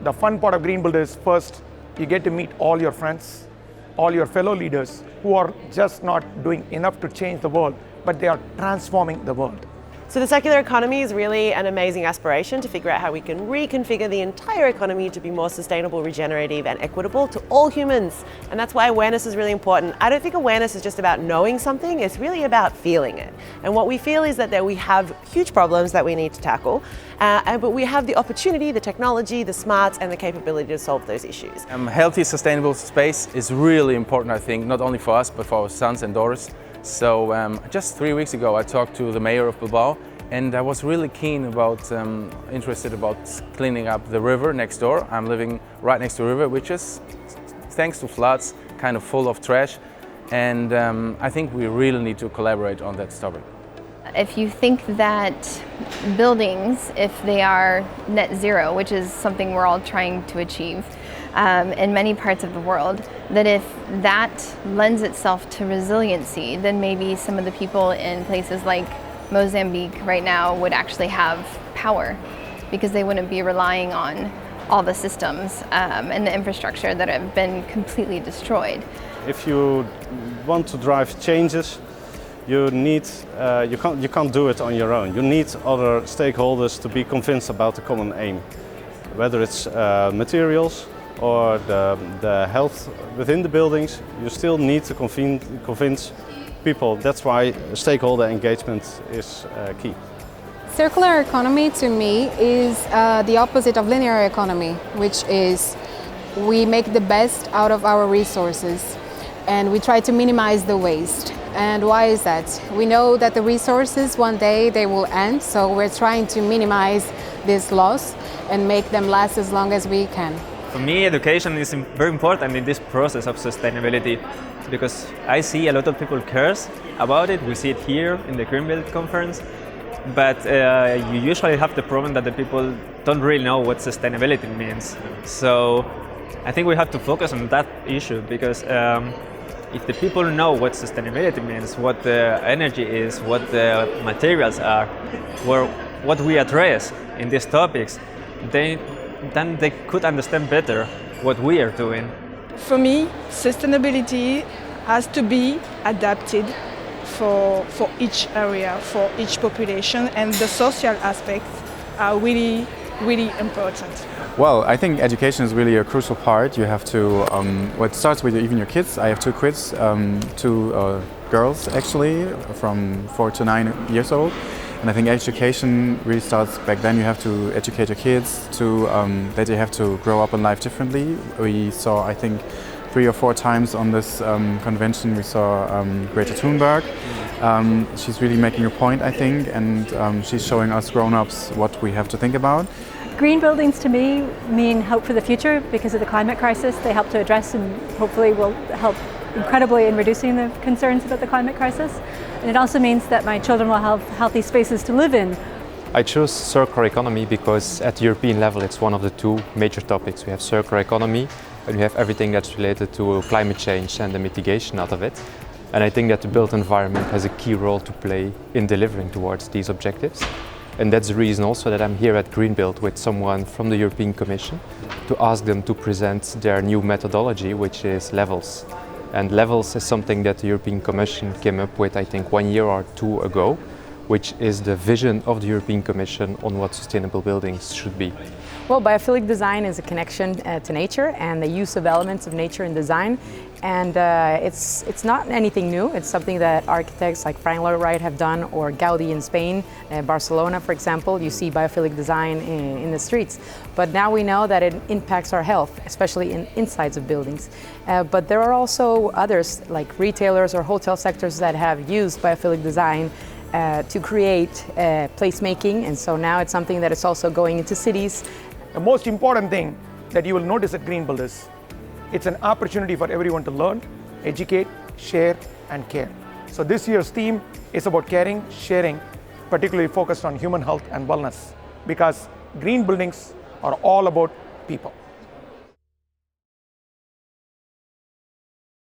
The fun part of Greenbuild is first, you get to meet all your friends, all your fellow leaders who are just not doing enough to change the world, but they are transforming the world. So the circular economy is really an amazing aspiration to figure out how we can reconfigure the entire economy to be more sustainable, regenerative and equitable to all humans. And that's why awareness is really important. I don't think awareness is just about knowing something, it's really about feeling it. And what we feel is that we have huge problems that we need to tackle, but we have the opportunity, the technology, the smarts and the capability to solve those issues. Healthy, sustainable space is really important, I think, not only for us, but for our sons and daughters. So just 3 weeks ago I talked to the mayor of Bilbao, and I was really keen about, interested about cleaning up the river next door. I'm living right next to the river, which is, thanks to floods, kind of full of trash. And I think we really need to collaborate on that topic. If you think that buildings, if they are net zero, which is something we're all trying to achieve in many parts of the world, that if that lends itself to resiliency, then maybe some of the people in places like Mozambique right now would actually have power because they wouldn't be relying on all the systems and the infrastructure that have been completely destroyed. If you want to drive changes, you can't do it on your own. You need other stakeholders to be convinced about the common aim, whether it's materials or the health within the buildings. You still need to convince people. That's why stakeholder engagement is key. Circular economy to me is the opposite of linear economy, which is we make the best out of our resources and we try to minimize the waste. And why is that? We know that the resources one day they will end, so we're trying to minimize this loss and make them last as long as we can. For me, education is very important in this process of sustainability because I see a lot of people cares about it. We see it here in the Greenbuild conference, but you usually have the problem that the people don't really know what sustainability means. So I think we have to focus on that issue because if the people know what sustainability means, what the energy is, what the materials are, what we address in these topics, then they could understand better what we are doing. For me, sustainability has to be adapted for each area, for each population, and the social aspects are really, really important. Well, I think education is really a crucial part. You have to, well, it starts with even your kids. I have two kids, two girls actually, from 4 to 9 years old. And I think education really starts back then. You have to educate your kids to that they have to grow up in life differently. We saw, I think, 3 or 4 times on this convention, we saw Greta Thunberg. She's really making a point, I think, and she's showing us grown-ups what we have to think about. Green buildings to me mean hope for the future because of the climate crisis. They help to address and hopefully will help incredibly in reducing the concerns about the climate crisis. And it also means that my children will have healthy spaces to live in. I chose circular economy because at the European level it's one of the 2 major topics. We have circular economy and we have everything that's related to climate change and the mitigation out of it. And I think that the built environment has a key role to play in delivering towards these objectives. And that's the reason also that I'm here at Greenbuild with someone from the European Commission to ask them to present their new methodology, which is levels. And levels is something that the European Commission came up with, I think, 1 year or 2 ago, which is the vision of the European Commission on what sustainable buildings should be. Well, biophilic design is a connection to nature and the use of elements of nature in design. And it's not anything new. It's something that architects like Frank Lloyd Wright have done, or Gaudi in Spain, Barcelona, for example. You see biophilic design in the streets. But now we know that it impacts our health, especially in insides of buildings. But there are also others, like retailers or hotel sectors, that have used biophilic design to create placemaking. And so now it's something that is also going into cities. The most important thing that you will notice at Greenbuild is it's an opportunity for everyone to learn, educate, share, and care. So this year's theme is about caring, sharing, particularly focused on human health and wellness, because green buildings are all about people.